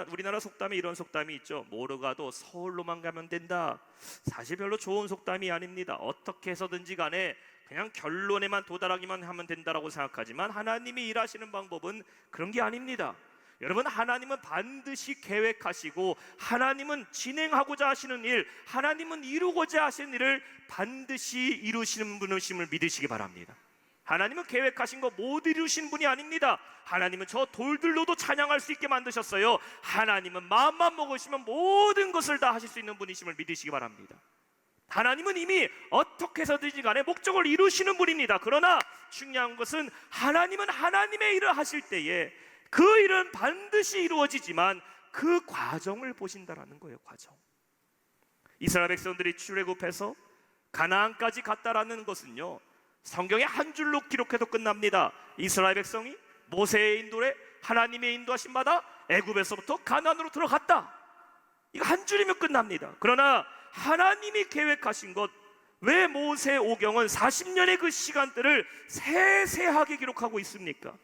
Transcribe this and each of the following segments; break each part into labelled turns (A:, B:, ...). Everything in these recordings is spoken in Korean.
A: 우리나라 속담에 이런 속담이 있죠. 뭐로 가도 서울로만 가면 된다. 사실 별로 좋은 속담이 아닙니다. 어떻게 해서든지 간에 그냥 결론에만 도달하기만 하면 된다라고 생각하지만 하나님이 일하시는 방법은 그런 게 아닙니다. 여러분, 하나님은 반드시 계획하시고 하나님은 진행하고자 하시는 일, 하나님은 이루고자 하시는 일을 반드시 이루시는 분이심을 믿으시기 바랍니다. 하나님은 계획하신 거 못 이루신 분이 아닙니다. 하나님은 저 돌들로도 찬양할 수 있게 만드셨어요. 하나님은 마음만 먹으시면 모든 것을 다 하실 수 있는 분이심을 믿으시기 바랍니다. 하나님은 이미 어떻게 해서든지 간에 목적을 이루시는 분입니다. 그러나 중요한 것은 하나님은 하나님의 일을 하실 때에 그 일은 반드시 이루어지지만 그 과정을 보신다라는 거예요. 과정. 이스라엘 백성들이 출애굽해서 가나안까지 갔다라는 것은요, 성경에 한 줄로 기록해도 끝납니다. 이스라엘 백성이 모세의 인도에 하나님의 인도하심 받아 애굽에서부터 가나안으로 들어갔다. 이거 한 줄이면 끝납니다. 그러나 하나님이 계획하신 것, 왜 모세 오경은 40년의 그 시간들을 세세하게 기록하고 있습니까?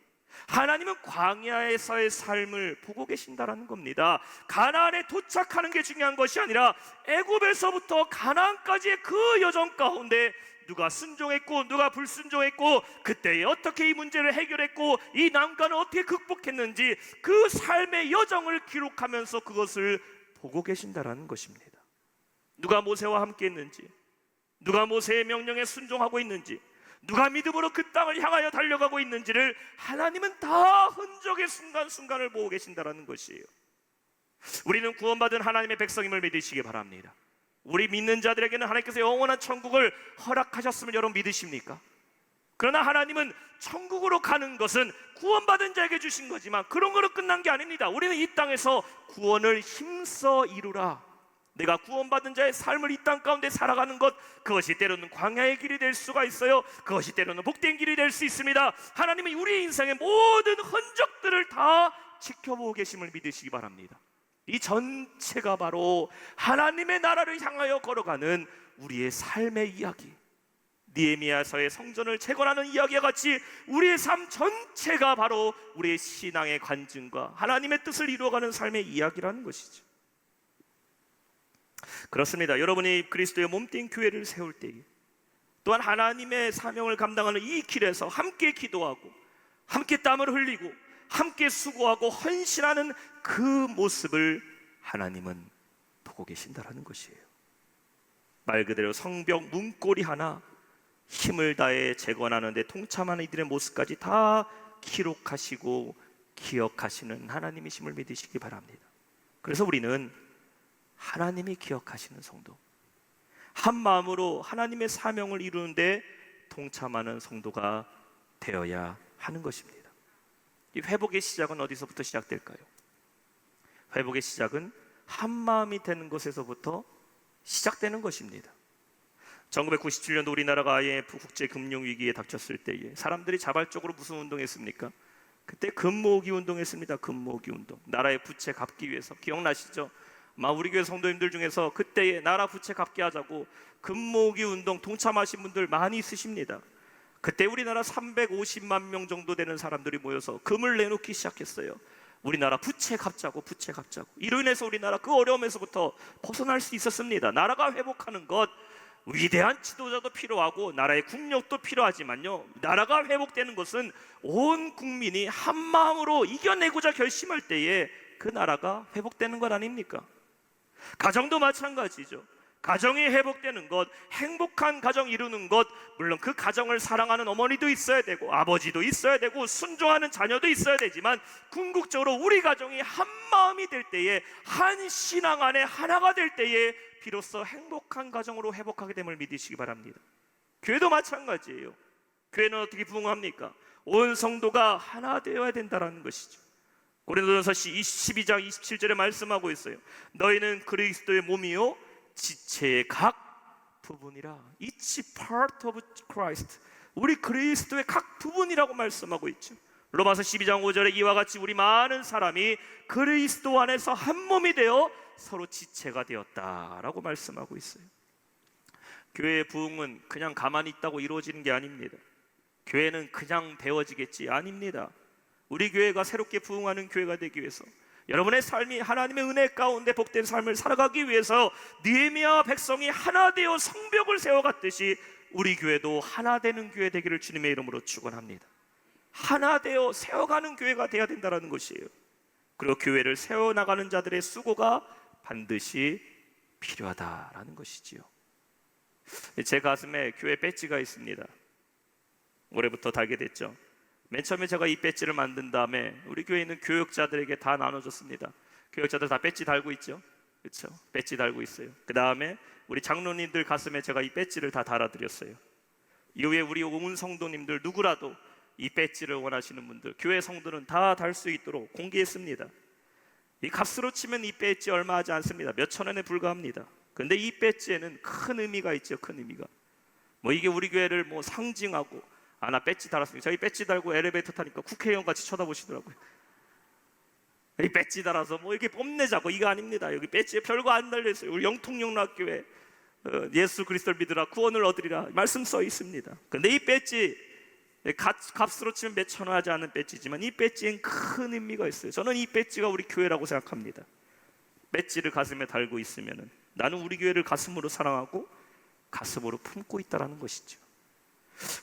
A: 하나님은 광야에서의 삶을 보고 계신다라는 겁니다. 가나안에 도착하는 게 중요한 것이 아니라 애굽에서부터 가나안까지의 그 여정 가운데 누가 순종했고 누가 불순종했고 그때에 어떻게 이 문제를 해결했고 이 난관을 어떻게 극복했는지 그 삶의 여정을 기록하면서 그것을 보고 계신다라는 것입니다. 누가 모세와 함께 했는지, 누가 모세의 명령에 순종하고 있는지, 누가 믿음으로 그 땅을 향하여 달려가고 있는지를 하나님은 다 흔적의 순간순간을 보고 계신다라는 것이에요. 우리는 구원받은 하나님의 백성임을 믿으시기 바랍니다. 우리 믿는 자들에게는 하나님께서 영원한 천국을 허락하셨음을 여러분 믿으십니까? 그러나 하나님은 천국으로 가는 것은 구원받은 자에게 주신 거지만 그런 거로 끝난 게 아닙니다. 우리는 이 땅에서 구원을 힘써 이루라. 내가 구원받은 자의 삶을 이 땅 가운데 살아가는 것, 그것이 때로는 광야의 길이 될 수가 있어요. 그것이 때로는 복된 길이 될 수 있습니다. 하나님은 우리 인생의 모든 흔적들을 다 지켜보고 계심을 믿으시기 바랍니다. 이 전체가 바로 하나님의 나라를 향하여 걸어가는 우리의 삶의 이야기, 느헤미야서의 성전을 재건하는 이야기와 같이 우리의 삶 전체가 바로 우리의 신앙의 간증과 하나님의 뜻을 이루어가는 삶의 이야기라는 것이죠. 그렇습니다. 여러분이 그리스도의 몸된 교회를 세울 때에 또한 하나님의 사명을 감당하는 이 길에서 함께 기도하고 함께 땀을 흘리고 함께 수고하고 헌신하는 그 모습을 하나님은 보고 계신다라는 것이에요. 말 그대로 성벽 문고리 하나 힘을 다해 재건하는 데 동참하는 이들의 모습까지 다 기록하시고 기억하시는 하나님이심을 믿으시기 바랍니다. 그래서 우리는 하나님이 기억하시는 성도, 한 마음으로 하나님의 사명을 이루는데 동참하는 성도가 되어야 하는 것입니다. 이 회복의 시작은 어디서부터 시작될까요? 회복의 시작은 한 마음이 되는 것에서부터 시작되는 것입니다. 1997년도 우리나라가 아예 국제 금융 위기에 닥쳤을 때에 사람들이 자발적으로 무슨 운동했습니까? 그때 금모으기 운동했습니다. 금모으기 운동. 나라의 부채 갚기 위해서. 기억나시죠? 아마 우리 교회 성도님들 중에서 그때의 나라 부채 갚게 하자고 금모으기 운동 동참하신 분들 많이 있으십니다. 그때 우리나라 350만 명 정도 되는 사람들이 모여서 금을 내놓기 시작했어요. 우리나라 부채 갚자고, 부채 갚자고. 이로 인해서 우리나라 그 어려움에서부터 벗어날 수 있었습니다. 나라가 회복하는 것, 위대한 지도자도 필요하고 나라의 국력도 필요하지만요, 나라가 회복되는 것은 온 국민이 한 마음으로 이겨내고자 결심할 때에 그 나라가 회복되는 것 아닙니까? 가정도 마찬가지죠. 가정이 회복되는 것, 행복한 가정 이루는 것, 물론 그 가정을 사랑하는 어머니도 있어야 되고 아버지도 있어야 되고 순종하는 자녀도 있어야 되지만 궁극적으로 우리 가정이 한 마음이 될 때에, 한 신앙 안에 하나가 될 때에 비로소 행복한 가정으로 회복하게 됨을 믿으시기 바랍니다. 교회도 마찬가지예요. 교회는 어떻게 부흥합니까? 온 성도가 하나 되어야 된다는 것이죠. 고린도전서 12장 27절에 말씀하고 있어요. 너희는 그리스도의 몸이요 지체의 각 부분이라. Each part of Christ. 우리 그리스도의 각 부분이라고 말씀하고 있죠. 로마서 12장 5절에 이와 같이 우리 많은 사람이 그리스도 안에서 한 몸이 되어 서로 지체가 되었다라고 말씀하고 있어요. 교회의 부흥은 그냥 가만히 있다고 이루어지는 게 아닙니다. 교회는 그냥 되어지겠지 아닙니다. 우리 교회가 새롭게 부흥하는 교회가 되기 위해서, 여러분의 삶이 하나님의 은혜 가운데 복된 삶을 살아가기 위해서 느헤미야와 백성이 하나 되어 성벽을 세워갔듯이 우리 교회도 하나 되는 교회 되기를 주님의 이름으로 축원합니다. 하나 되어 세워가는 교회가 되어야 된다는 것이에요. 그리고 교회를 세워나가는 자들의 수고가 반드시 필요하다라는 것이지요. 제 가슴에 교회 배지가 있습니다. 올해부터 달게 됐죠. 맨 처음에 제가 이 배지를 만든 다음에 우리 교회에 있는 교역자들에게 다 나눠줬습니다. 교역자들 다 배지 달고 있죠. 그렇죠? 배지 달고 있어요. 그 다음에 우리 장로님들 가슴에 제가 이 배지를 다 달아드렸어요. 이후에 우리 온 성도님들 누구라도 이 배지를 원하시는 분들, 교회 성도는 다 달 수 있도록 공개했습니다. 이 값으로 치면 이 배지 얼마 하지 않습니다. 몇천 원에 불과합니다. 근데 이 배지에는 큰 의미가 있죠. 큰 의미가. 뭐 이게 우리 교회를 뭐 상징하고, 나 배지 달았습니다. 저희 배지 달고 엘리베이터 타니까 국회의원 같이 쳐다보시더라고요. 이 배지 달아서 뭐 이렇게 뽐내자고, 이거 아닙니다. 여기 배지에 별거 안 달려있어요. 우리 영통영락교회 예수 그리스도를 믿으라 구원을 얻으리라 말씀 써 있습니다. 근데 이 배지 값으로 치면 몇천 원 하지 않은 배지지만 이 배지엔 큰 의미가 있어요. 저는 이 배지가 우리 교회라고 생각합니다. 배지를 가슴에 달고 있으면 나는 우리 교회를 가슴으로 사랑하고 가슴으로 품고 있다는 것이죠.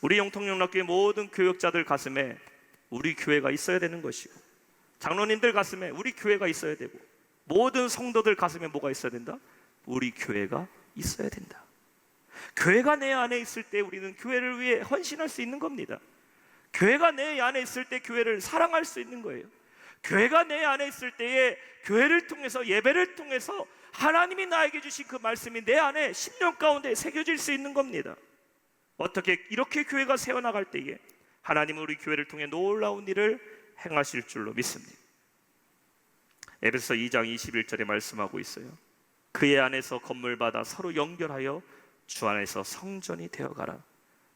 A: 우리 영통영락교회 모든 교역자들 가슴에 우리 교회가 있어야 되는 것이고, 장로님들 가슴에 우리 교회가 있어야 되고, 모든 성도들 가슴에 뭐가 있어야 된다? 우리 교회가 있어야 된다. 교회가 내 안에 있을 때 우리는 교회를 위해 헌신할 수 있는 겁니다. 교회가 내 안에 있을 때 교회를 사랑할 수 있는 거예요. 교회가 내 안에 있을 때에 교회를 통해서, 예배를 통해서 하나님이 나에게 주신 그 말씀이 내 안에 10년 가운데 새겨질 수 있는 겁니다. 어떻게 이렇게 교회가 세워나갈 때에 하나님은 우리 교회를 통해 놀라운 일을 행하실 줄로 믿습니다. 에베소 2장 21절에 말씀하고 있어요. 그의 안에서 건물 받아 서로 연결하여 주 안에서 성전이 되어가라.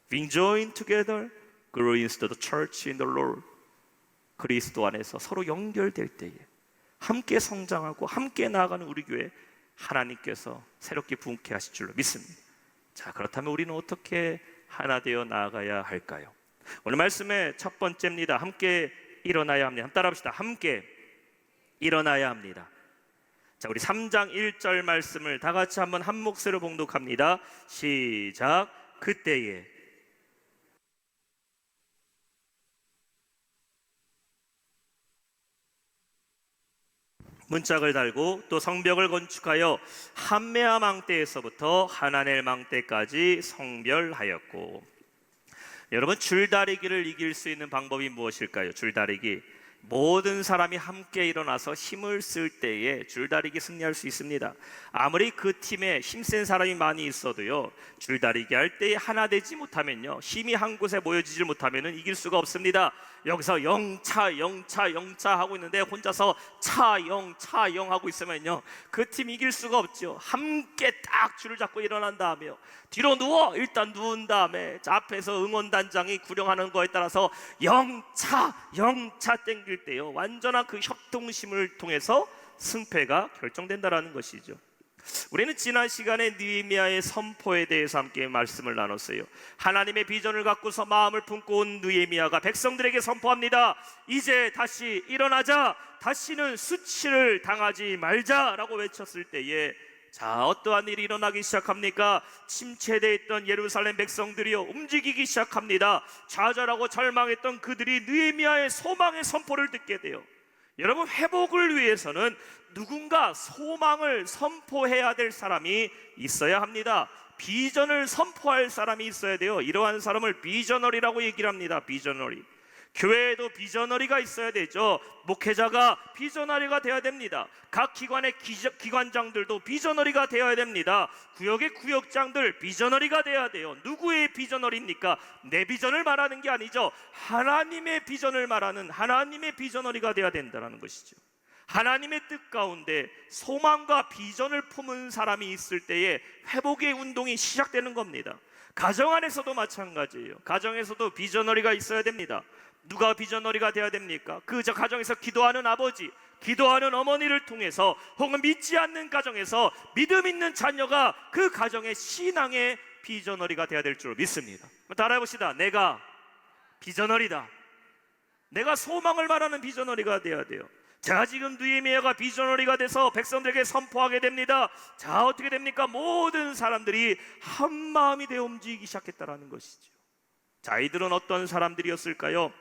A: Being joined together, grow into the church in the Lord. 그리스도 안에서 서로 연결될 때에 함께 성장하고 함께 나아가는 우리 교회, 하나님께서 새롭게 부흥케 하실 줄로 믿습니다. 자, 그렇다면 우리는 어떻게 하나 되어 나아가야 할까요? 오늘 말씀의 첫 번째입니다. 함께 일어나야 합니다. 한번 따라합시다. 함께 일어나야 합니다. 자, 우리 3장 1절 말씀을 다 같이 한번 한 목소리로 봉독합니다. 시작. 그때에 문짝을 달고 또 성벽을 건축하여 함메아 망대에서부터 하나넬 망대까지 성별하였고. 여러분, 줄다리기를 이길 수 있는 방법이 무엇일까요? 줄다리기. 모든 사람이 함께 일어나서 힘을 쓸 때에 줄다리기 승리할 수 있습니다. 아무리 그 팀에 힘센 사람이 많이 있어도요, 줄다리기 할 때에 하나 되지 못하면요, 힘이 한 곳에 모여지질 못하면 이길 수가 없습니다. 여기서 영차 하고 있는데 혼자서 차영 하고 있으면요, 그 팀 이길 수가 없죠. 함께 딱 줄을 잡고 일어난 다음에요, 뒤로 누워 일단 누운 다음에 앞에서 응원단장이 구령하는 거에 따라서 영차 땡길 때요, 완전한 그 협동심을 통해서 승패가 결정된다라는 것이죠. 우리는 지난 시간에 느헤미야의 선포에 대해서 함께 말씀을 나눴어요. 하나님의 비전을 갖고서 마음을 품고 온 느헤미야가 백성들에게 선포합니다. 이제 다시 일어나자, 다시는 수치를 당하지 말자라고 외쳤을 때에, 자, 어떠한 일이 일어나기 시작합니까? 침체되어 있던 예루살렘 백성들이요, 움직이기 시작합니다. 좌절하고 절망했던 그들이 느헤미야의 소망의 선포를 듣게 돼요. 여러분, 회복을 위해서는 누군가 소망을 선포해야 될 사람이 있어야 합니다. 비전을 선포할 사람이 있어야 돼요. 이러한 사람을 비저너리라고 얘기를 합니다. 비저너리. 교회에도 비저너리가 있어야 되죠. 목회자가 비저너리가 되어야 됩니다. 각 기관의 기관장들도 비저너리가 되어야 됩니다. 구역의 구역장들 비저너리가 되어야 돼요. 누구의 비저너리입니까? 내 비전을 말하는 게 아니죠. 하나님의 비전을 말하는 하나님의 비저너리가 되어야 된다는 것이죠. 하나님의 뜻 가운데 소망과 비전을 품은 사람이 있을 때에 회복의 운동이 시작되는 겁니다. 가정 안에서도 마찬가지예요. 가정에서도 비저너리가 있어야 됩니다. 누가 비저너리가 되어야 됩니까? 그 가정에서 기도하는 아버지, 기도하는 어머니를 통해서, 혹은 믿지 않는 가정에서 믿음 있는 자녀가 그 가정의 신앙의 비저너리가 되어야 될 줄 믿습니다. 따라해봅시다. 내가 비저너리다. 내가 소망을 말하는 비저너리가 되어야 돼요. 자, 지금 느헤미야가 비저너리가 돼서 백성들에게 선포하게 됩니다. 자, 어떻게 됩니까? 모든 사람들이 한 마음이 되어 움직이기 시작했다라는 것이죠. 자, 이들은 어떤 사람들이었을까요?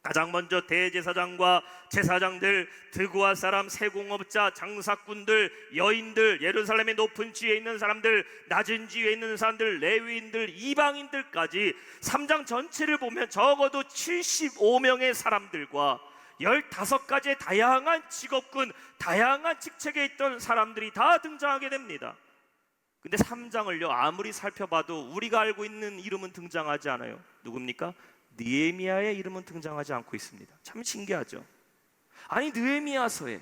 A: 가장 먼저 대제사장과 제사장들, 드고아 사람, 세공업자, 장사꾼들, 여인들, 예루살렘의 높은 지위에 있는 사람들, 낮은 지위에 있는 사람들, 레위인들, 이방인들까지 3장 전체를 보면 적어도 75명의 사람들과 15가지의 다양한 직업군, 다양한 직책에 있던 사람들이 다 등장하게 됩니다. 근데 3장을요 아무리 살펴봐도 우리가 알고 있는 이름은 등장하지 않아요. 누굽니까? 느헤미야의 이름은 등장하지 않고 있습니다. 참 신기하죠. 아니, 느헤미야서에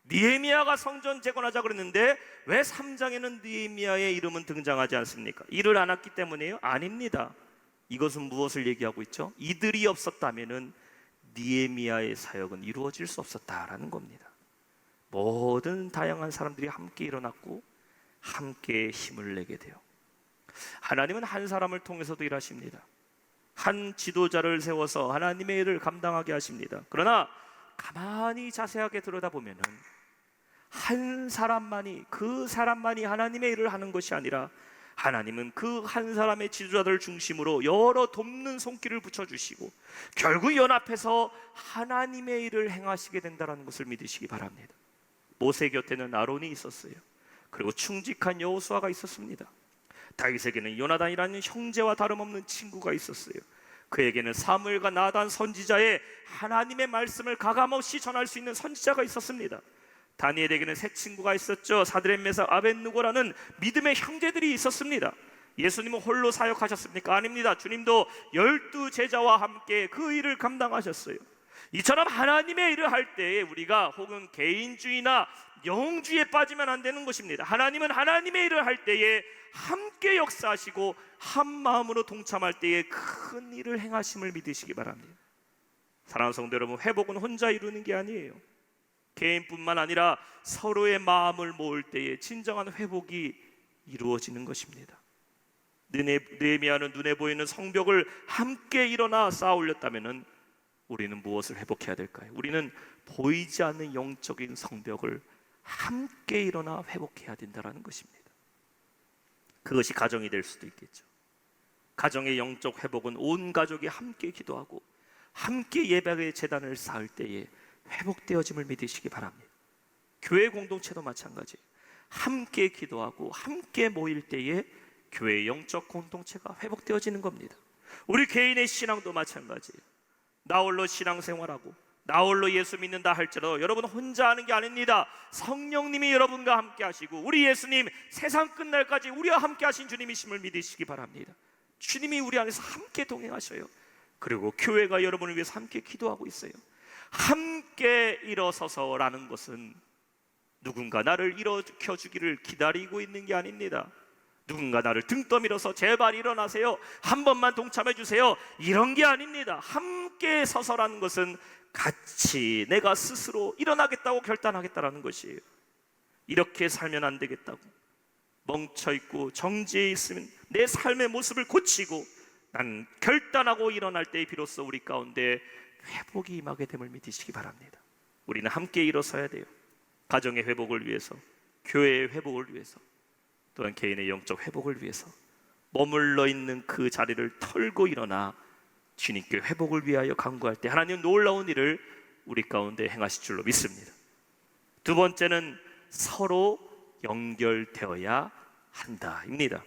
A: 느헤미야가 성전 재건하자 그랬는데 왜 3장에는 느헤미야의 이름은 등장하지 않습니까? 일을 안 했기 때문이에요? 아닙니다. 이것은 무엇을 얘기하고 있죠? 이들이 없었다면은 느헤미야의 사역은 이루어질 수 없었다라는 겁니다. 모든 다양한 사람들이 함께 일어났고 함께 힘을 내게 돼요. 하나님은 한 사람을 통해서도 일하십니다. 한 지도자를 세워서 하나님의 일을 감당하게 하십니다. 그러나 가만히 자세하게 들여다보면은 한 사람만이, 그 사람만이 하나님의 일을 하는 것이 아니라 하나님은 그 한 사람의 지도자들을 중심으로 여러 돕는 손길을 붙여주시고 결국 연합해서 하나님의 일을 행하시게 된다는 것을 믿으시기 바랍니다. 모세 곁에는 아론이 있었어요. 그리고 충직한 여호수아가 있었습니다. 다윗에게는 요나단이라는 형제와 다름없는 친구가 있었어요. 그에게는 사무엘과 나단 선지자의 하나님의 말씀을 가감없이 전할 수 있는 선지자가 있었습니다. 다니엘에게는 세 친구가 있었죠. 사드락 메삭 아벳느고라는 믿음의 형제들이 있었습니다. 예수님은 홀로 사역하셨습니까? 아닙니다. 주님도 12 제자와 함께 그 일을 감당하셨어요. 이처럼 하나님의 일을 할 때에 우리가 혹은 개인주의나 영주의에 빠지면 안 되는 것입니다. 하나님은 하나님의 일을 할 때에 함께 역사하시고 한 마음으로 동참할 때에 큰 일을 행하심을 믿으시기 바랍니다. 사랑하는 성도 여러분, 회복은 혼자 이루는 게 아니에요. 개인뿐만 아니라 서로의 마음을 모을 때에 진정한 회복이 이루어지는 것입니다. 느헤미야는 눈에 보이는 성벽을 함께 일어나 쌓아 올렸다면 우리는 무엇을 회복해야 될까요? 우리는 보이지 않는 영적인 성벽을 함께 일어나 회복해야 된다는 것입니다. 그것이 가정이 될 수도 있겠죠. 가정의 영적 회복은 온 가족이 함께 기도하고 함께 예배의 제단을 쌓을 때에 회복되어짐을 믿으시기 바랍니다. 교회 공동체도 마찬가지예요. 함께 기도하고 함께 모일 때에 교회의 영적 공동체가 회복되어지는 겁니다. 우리 개인의 신앙도 마찬가지예요. 나 홀로 신앙생활하고 나 홀로 예수 믿는다 할지라도 여러분 혼자 하는 게 아닙니다. 성령님이 여러분과 함께 하시고 우리 예수님 세상 끝날까지 우리와 함께 하신 주님이심을 믿으시기 바랍니다. 주님이 우리 안에서 함께 동행하셔요. 그리고 교회가 여러분을 위해서 함께 기도하고 있어요. 함께 일어서서라는 것은 누군가 나를 일으켜주기를 기다리고 있는 게 아닙니다. 누군가 나를 등 떠밀어서 제발 일어나세요, 한 번만 동참해 주세요, 이런 게 아닙니다. 함께 서서라는 것은 같이 내가 스스로 일어나겠다고 결단하겠다라는 것이에요. 이렇게 살면 안 되겠다고 멈춰있고 정지해 있으면 내 삶의 모습을 고치고 난 결단하고 일어날 때 비로소 우리 가운데 회복이 임하게 됨을 믿으시기 바랍니다. 우리는 함께 일어서야 돼요. 가정의 회복을 위해서, 교회의 회복을 위해서, 또한 개인의 영적 회복을 위해서 머물러 있는 그 자리를 털고 일어나 주님께 회복을 위하여 간구할 때 하나님 놀라운 일을 우리 가운데 행하실 줄로 믿습니다. 두 번째는 서로 연결되어야 한다입니다.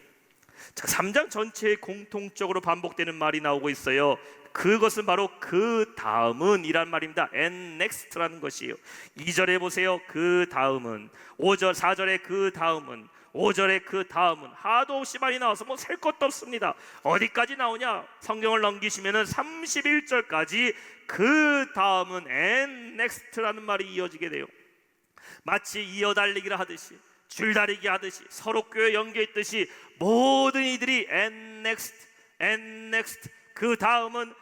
A: 자, 3장 전체에 공통적으로 반복되는 말이 나오고 있어요. 그것은 바로 그 다음은 이란 말입니다. and next라는 것이에요. 2절에 보세요. 그 다음은, 5절, 4절에 그 다음은, 5절에 그 다음은, 하도 없이 많이 나와서 뭐 셀 것도 없습니다. 어디까지 나오냐? 성경을 넘기시면은 31절까지 그 다음은 and next라는 말이 이어지게 돼요. 마치 이어달리기를 하듯이, 줄다리기 하듯이, 서로 꽤 연계했듯이 모든 이들이 and next, 그 다음은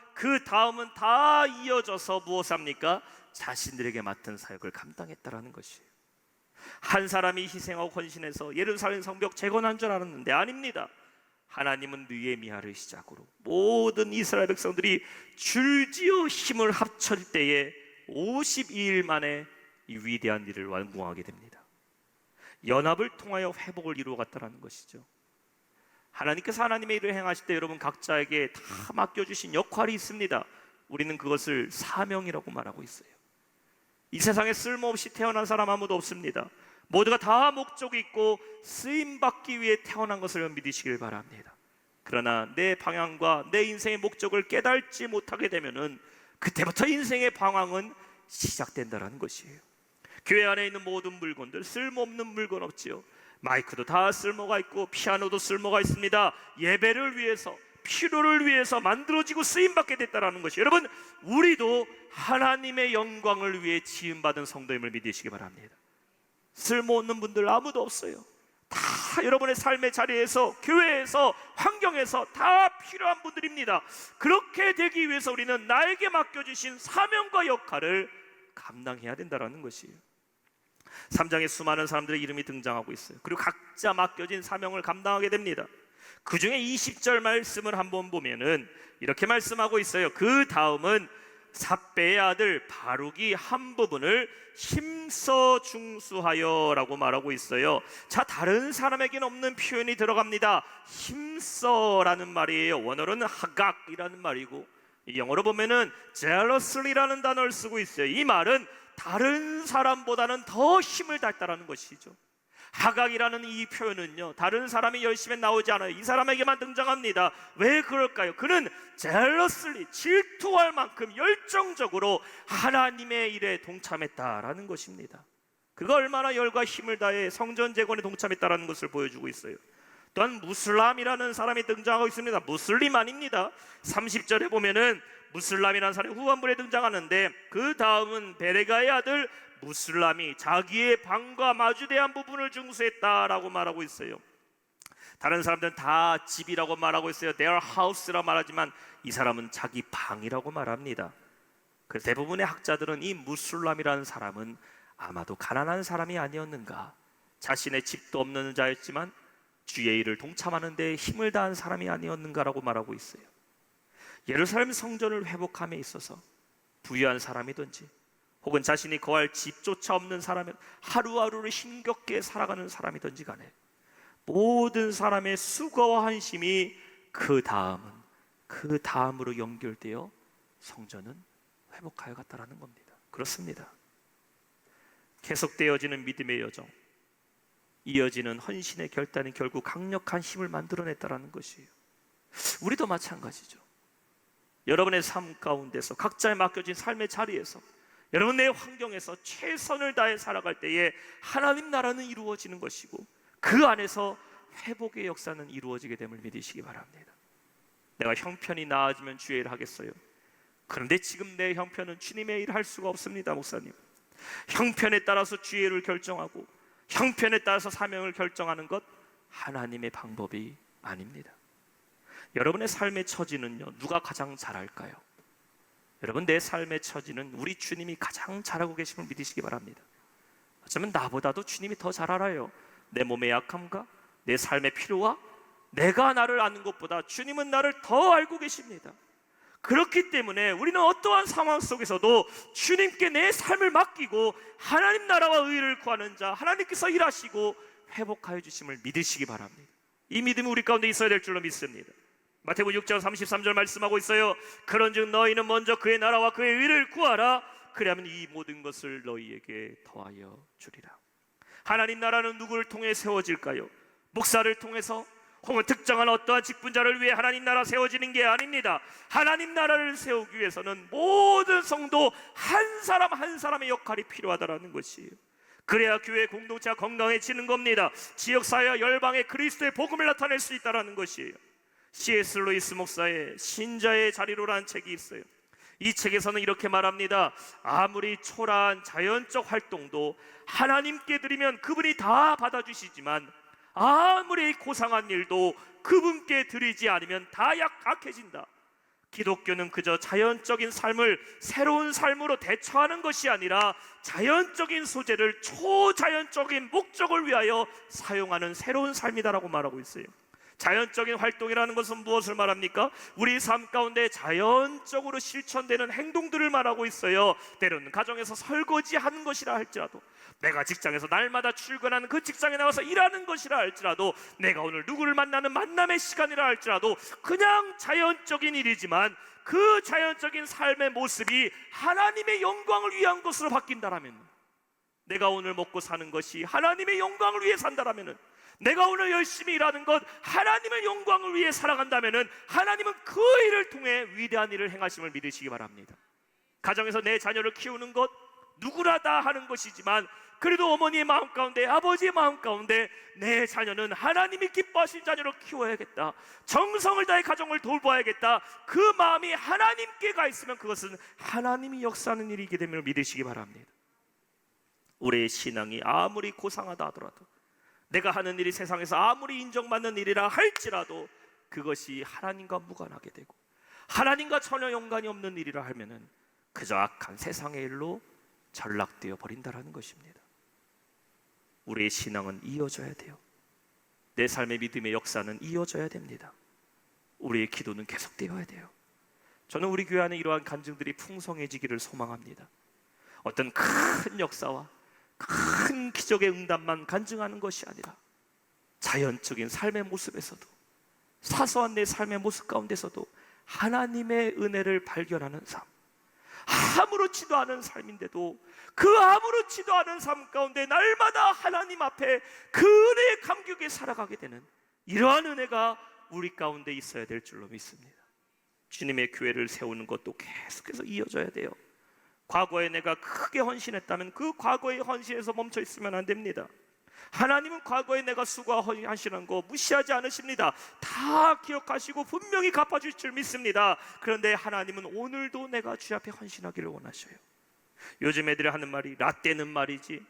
A: 다 이어져서 무엇을 합니까? 자신들에게 맡은 사역을 감당했다라는 것이에요. 한 사람이 희생하고 헌신해서 예루살렘 성벽 재건한 줄 알았는데 아닙니다. 하나님은 느헤미야를 시작으로 모든 이스라엘 백성들이 줄지어 힘을 합칠 때에 52일 만에 이 위대한 일을 완공하게 됩니다. 연합을 통하여 회복을 이루어갔다는 것이죠. 하나님께서 하나님의 일을 행하실 때 여러분 각자에게 다 맡겨주신 역할이 있습니다. 우리는 그것을 사명이라고 말하고 있어요. 이 세상에 쓸모없이 태어난 사람 아무도 없습니다. 모두가 다 목적이 있고 쓰임받기 위해 태어난 것을 믿으시길 바랍니다. 그러나 내 방향과 내 인생의 목적을 깨닫지 못하게 되면은 그때부터 인생의 방황은 시작된다는 것이에요. 교회 안에 있는 모든 물건들, 쓸모없는 물건 없지요. 마이크도 다 쓸모가 있고 피아노도 쓸모가 있습니다. 예배를 위해서, 필요를 위해서 만들어지고 쓰임받게 됐다는 것이, 여러분 우리도 하나님의 영광을 위해 지음받은 성도임을 믿으시기 바랍니다. 쓸모없는 분들 아무도 없어요. 다 여러분의 삶의 자리에서, 교회에서, 환경에서 다 필요한 분들입니다. 그렇게 되기 위해서 우리는 나에게 맡겨주신 사명과 역할을 감당해야 된다는 것이에요. 3장에 수많은 사람들의 이름이 등장하고 있어요. 그리고 각자 맡겨진 사명을 감당하게 됩니다. 그 중에 20절 말씀을 한번 보면은 이렇게 말씀하고 있어요. 그 다음은 삽배의 아들 바룩이 한 부분을 힘써 중수하여 라고 말하고 있어요. 자, 다른 사람에게는 없는 표현이 들어갑니다. 힘써라는 말이에요. 원어로는 하각이라는 말이고, 영어로 보면은 jealously라는 단어를 쓰고 있어요. 이 말은 다른 사람보다는 더 힘을 다했다는 것이죠. 하각이라는 이 표현은요, 다른 사람이 열심히 나오지 않아요. 이 사람에게만 등장합니다. 왜 그럴까요? 그는 jealously, 질투할 만큼 열정적으로 하나님의 일에 동참했다라는 것입니다. 그가 얼마나 열과 힘을 다해 성전 재건에 동참했다라는 것을 보여주고 있어요. 또한 무슬람이라는 사람이 등장하고 있습니다. 무슬림 아닙니다. 30절에 보면은 무슬람이라는 사람이 후반부에 등장하는데, 그 다음은 베레가의 아들 무슬람이 자기의 방과 마주대한 부분을 중수했다라고 말하고 있어요. 다른 사람들은 다 집이라고 말하고 있어요. their house라고 말하지만 이 사람은 자기 방이라고 말합니다. 그래서 대부분의 학자들은 이 무슬람이라는 사람은 아마도 가난한 사람이 아니었는가, 자신의 집도 없는 자였지만 주의 일을 동참하는 데 힘을 다한 사람이 아니었는가라고 말하고 있어요. 예루살렘 성전을 회복함에 있어서 부유한 사람이든지 혹은 자신이 거할 집조차 없는 사람은 하루하루를 힘겹게 살아가는 사람이든지 간에 모든 사람의 수고와 한심이 그 다음으로 연결되어 성전은 회복하여 갔다라는 겁니다. 그렇습니다. 계속되어지는 믿음의 여정, 이어지는 헌신의 결단이 결국 강력한 힘을 만들어냈다라는 것이에요. 우리도 마찬가지죠. 여러분의 삶 가운데서 각자에 맡겨진 삶의 자리에서 여러분 내 환경에서 최선을 다해 살아갈 때에 하나님 나라는 이루어지는 것이고 그 안에서 회복의 역사는 이루어지게 됨을 믿으시기 바랍니다. 내가 형편이 나아지면 주의 일을 하겠어요. 그런데 지금 내 형편은 주님의 일을 할 수가 없습니다. 목사님, 형편에 따라서 주의 일을 결정하고 형편에 따라서 사명을 결정하는 것 하나님의 방법이 아닙니다. 여러분의 삶의 처지는요, 누가 가장 잘 알까요? 여러분, 내 삶의 처지는 우리 주님이 가장 잘하고 계심을 믿으시기 바랍니다. 어쩌면 나보다도 주님이 더 잘 알아요. 내 몸의 약함과 내 삶의 필요와 내가 나를 아는 것보다 주님은 나를 더 알고 계십니다. 그렇기 때문에 우리는 어떠한 상황 속에서도 주님께 내 삶을 맡기고 하나님 나라와 의를 구하는 자, 하나님께서 일하시고 회복하여 주심을 믿으시기 바랍니다. 이 믿음이 우리 가운데 있어야 될 줄로 믿습니다. 마태복음 6장 33절 말씀하고 있어요. 그런즉 너희는 먼저 그의 나라와 그의 의를 구하라. 그리하면 이 모든 것을 너희에게 더하여 주리라. 하나님 나라는 누구를 통해 세워질까요? 목사를 통해서 혹은 특정한 어떠한 직분자를 위해 하나님 나라 세워지는 게 아닙니다. 하나님 나라를 세우기 위해서는 모든 성도 한 사람 한 사람의 역할이 필요하다는 것이에요. 그래야 교회 공동체가 건강해지는 겁니다. 지역사회와 열방에 그리스도의 복음을 나타낼 수 있다는 것이에요. C.S. 루이스 목사의 신자의 자리로라는 책이 있어요. 이 책에서는 이렇게 말합니다. 아무리 초라한 자연적 활동도 하나님께 드리면 그분이 다 받아주시지만 아무리 고상한 일도 그분께 드리지 않으면 다 약해진다. 기독교는 그저 자연적인 삶을 새로운 삶으로 대처하는 것이 아니라 자연적인 소재를 초자연적인 목적을 위하여 사용하는 새로운 삶이다라고 말하고 있어요. 자연적인 활동이라는 것은 무엇을 말합니까? 우리 삶 가운데 자연적으로 실천되는 행동들을 말하고 있어요. 때로는 가정에서 설거지하는 것이라 할지라도, 내가 직장에서 날마다 출근하는 그 직장에 나와서 일하는 것이라 할지라도, 내가 오늘 누구를 만나는 만남의 시간이라 할지라도, 그냥 자연적인 일이지만 그 자연적인 삶의 모습이 하나님의 영광을 위한 것으로 바뀐다라면, 내가 오늘 먹고 사는 것이 하나님의 영광을 위해 산다라면, 내가 오늘 열심히 일하는 것 하나님의 영광을 위해 살아간다면, 하나님은 그 일을 통해 위대한 일을 행하심을 믿으시기 바랍니다. 가정에서 내 자녀를 키우는 것 누구나 다 하는 것이지만, 그래도 어머니의 마음 가운데, 아버지의 마음 가운데 내 자녀는 하나님이 기뻐하신 자녀로 키워야겠다, 정성을 다해 가정을 돌봐야겠다, 그 마음이 하나님께 가 있으면 그것은 하나님이 역사하는 일이기 됨을 믿으시기 바랍니다. 우리의 신앙이 아무리 고상하다 하더라도, 내가 하는 일이 세상에서 아무리 인정받는 일이라 할지라도 그것이 하나님과 무관하게 되고 하나님과 전혀 연관이 없는 일이라 하면은 그저 악한 세상의 일로 전락되어 버린다라는 것입니다. 우리의 신앙은 이어져야 돼요. 내 삶의 믿음의 역사는 이어져야 됩니다. 우리의 기도는 계속되어야 돼요. 저는 우리 교회 안에 이러한 간증들이 풍성해지기를 소망합니다. 어떤 큰 역사와 큰 기적의 응답만 간증하는 것이 아니라 자연적인 삶의 모습에서도, 사소한 내 삶의 모습 가운데서도 하나님의 은혜를 발견하는 삶, 아무렇지도 않은 삶인데도 그 아무렇지도 않은 삶 가운데 날마다 하나님 앞에 그 은혜의 감격에 살아가게 되는 이러한 은혜가 우리 가운데 있어야 될 줄로 믿습니다. 주님의 교회를 세우는 것도 계속해서 이어져야 돼요. 과거에 내가 크게 헌신했다면 그 과거의 헌신에서 멈춰 있으면 안 됩니다. 하나님은 과거에 내가 수고하신 거 무시하지 않으십니다. 다 기억하시고 분명히 갚아주실 줄 믿습니다. 그런데 하나님은 오늘도 내가 주 앞에 헌신하기를 원하셔요. 요즘 애들이 하는 말이 라떼는 말이지,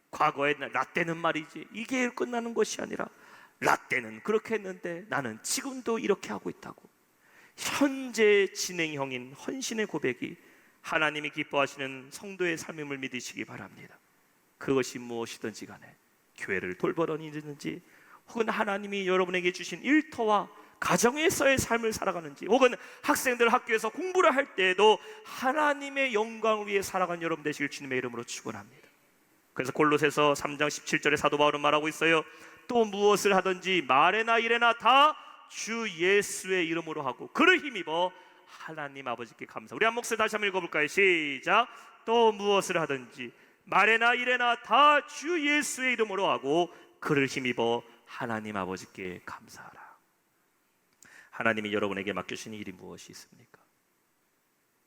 A: 과거에 라떼는 말이지, 이게 끝나는 것이 아니라 라떼는 그렇게 했는데 나는 지금도 이렇게 하고 있다고, 현재 진행형인 헌신의 고백이 하나님이 기뻐하시는 성도의 삶임을 믿으시기 바랍니다. 그것이 무엇이든지 간에, 교회를 돌보던 일이든지, 혹은 하나님이 여러분에게 주신 일터와 가정에서의 삶을 살아가는지, 혹은 학생들 학교에서 공부를 할 때에도 하나님의 영광을 위해 살아가는 여러분 되시길 주님의 이름으로 축원합니다. 그래서 골로새서 3장 17절에 사도 바울은 말하고 있어요. 또 무엇을 하든지 말에나 일에나 다 주 예수의 이름으로 하고 그를 힘입어 하나님 아버지께 감사. 우리 한 목소리 다시 한번 읽어볼까요? 시작. 또 무엇을 하든지 말에나 일에나 다 주 예수의 이름으로 하고 그를 힘입어 하나님 아버지께 감사하라. 하나님이 여러분에게 맡겨주신 일이 무엇이 있습니까?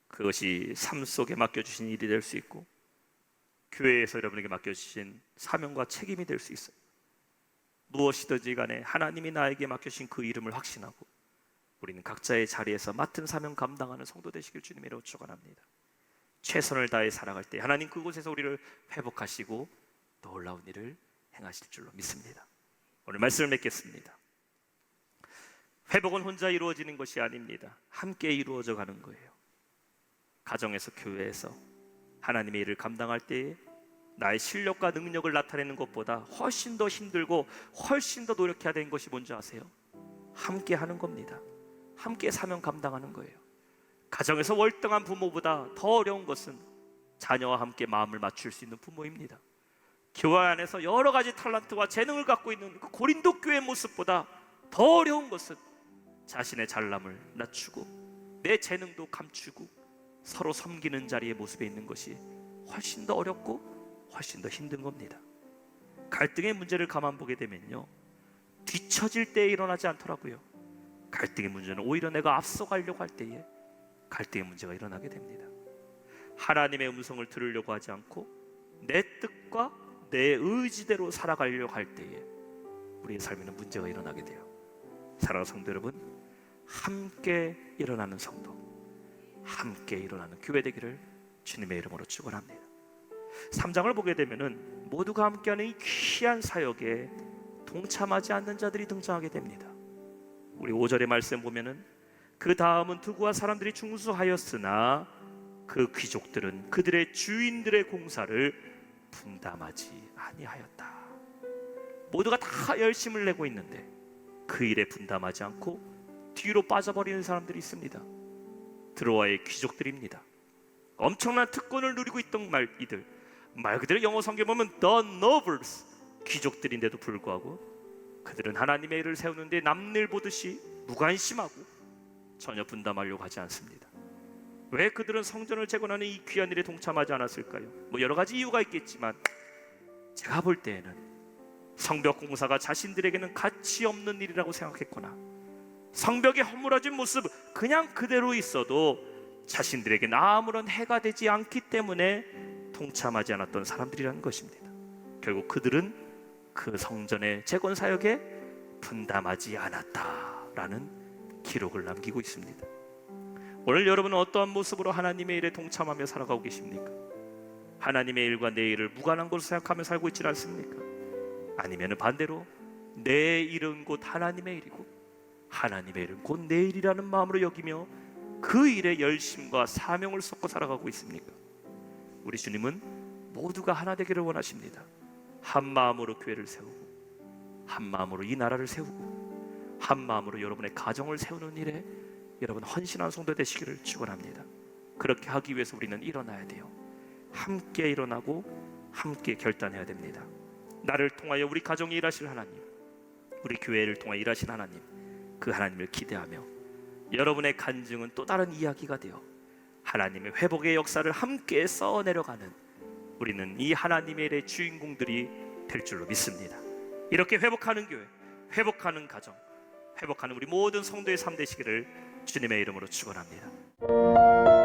A: 그것이 삶 속에 맡겨주신 일이 될 수 있고, 교회에서 여러분에게 맡겨주신 사명과 책임이 될 수 있어요. 무엇이든지 간에 하나님이 나에게 맡겨주신 그 이름을 확신하고 우리는 각자의 자리에서 맡은 사명 감당하는 성도 되시길 주님의 이름으로 축원합니다. 최선을 다해 살아갈 때 하나님 그곳에서 우리를 회복하시고 놀라운 일을 행하실 줄로 믿습니다. 오늘 말씀을 맺겠습니다. 회복은 혼자 이루어지는 것이 아닙니다. 함께 이루어져 가는 거예요. 가정에서, 교회에서 하나님의 일을 감당할 때에 나의 실력과 능력을 나타내는 것보다 훨씬 더 힘들고 훨씬 더 노력해야 되는 것이 뭔지 아세요? 함께 하는 겁니다. 함께 사명 감당하는 거예요. 가정에서 월등한 부모보다 더 어려운 것은 자녀와 함께 마음을 맞출 수 있는 부모입니다. 교회 안에서 여러 가지 탤런트와 재능을 갖고 있는 그 고린도 교회의 모습보다 더 어려운 것은 자신의 잘남을 낮추고 내 재능도 감추고 서로 섬기는 자리의 모습에 있는 것이 훨씬 더 어렵고 훨씬 더 힘든 겁니다. 갈등의 문제를 가만 보게 되면요, 뒤처질 때에 일어나지 않더라고요. 갈등의 문제는 오히려 내가 앞서가려고 할 때에 갈등의 문제가 일어나게 됩니다. 하나님의 음성을 들으려고 하지 않고 내 뜻과 내 의지대로 살아가려고 할 때에 우리의 삶에는 문제가 일어나게 돼요. 사랑하는 성도 여러분, 함께 일어나는 성도, 함께 일어나는 교회 되기를 주님의 이름으로 축원합니다. 3장을 보게 되면은 모두가 함께하는 이 귀한 사역에 동참하지 않는 자들이 등장하게 됩니다. 우리 5절의 말씀 보면은 그 다음은 두고와 사람들이 충수하였으나 그 귀족들은 그들의 주인들의 공사를 분담하지 아니하였다. 모두가 다 열심을 내고 있는데 그 일에 분담하지 않고 뒤로 빠져버리는 사람들이 있습니다. 드로아의 귀족들입니다. 엄청난 특권을 누리고 있던 이들, 말 그대로 영어 성경 보면 the nobles, 귀족들인데도 불구하고 그들은 하나님의 일을 세우는데 남일 보듯이 무관심하고 전혀 분담하려고 하지 않습니다. 왜 그들은 성전을 재건하는 이 귀한 일에 동참하지 않았을까요? 뭐 여러 가지 이유가 있겠지만 제가 볼 때에는 성벽 공사가 자신들에게는 가치 없는 일이라고 생각했거나 성벽의 허물어진 모습 그냥 그대로 있어도 자신들에게는 아무런 해가 되지 않기 때문에 동참하지 않았던 사람들이라는 것입니다. 결국 그들은 그 성전의 재건 사역에 분담하지 않았다라는 기록을 남기고 있습니다. 오늘 여러분은 어떠한 모습으로 하나님의 일에 동참하며 살아가고 계십니까? 하나님의 일과 내 일을 무관한 것으로 생각하며 살고 있지 않습니까? 아니면 반대로 내 일은 곧 하나님의 일이고 하나님의 일은 곧 내 일이라는 마음으로 여기며 그 일에 열심과 사명을 쏟고 살아가고 있습니까? 우리 주님은 모두가 하나 되기를 원하십니다. 한 마음으로 교회를 세우고 한 마음으로 이 나라를 세우고 한 마음으로 여러분의 가정을 세우는 일에 여러분 헌신한 성도 되시기를 축원합니다. 그렇게 하기 위해서 우리는 일어나야 돼요. 함께 일어나고 함께 결단해야 됩니다. 나를 통하여 우리 가정이 일하실 하나님, 우리 교회를 통하여 일하신 하나님, 그 하나님을 기대하며 여러분의 간증은 또 다른 이야기가 되어 하나님의 회복의 역사를 함께 써내려가는 우리는 이 하나님의 일의 주인공들이 될 줄로 믿습니다. 이렇게 회복하는 교회, 회복하는 가정, 회복하는 우리 모든 성도의 삶 되시기를 주님의 이름으로 축원합니다.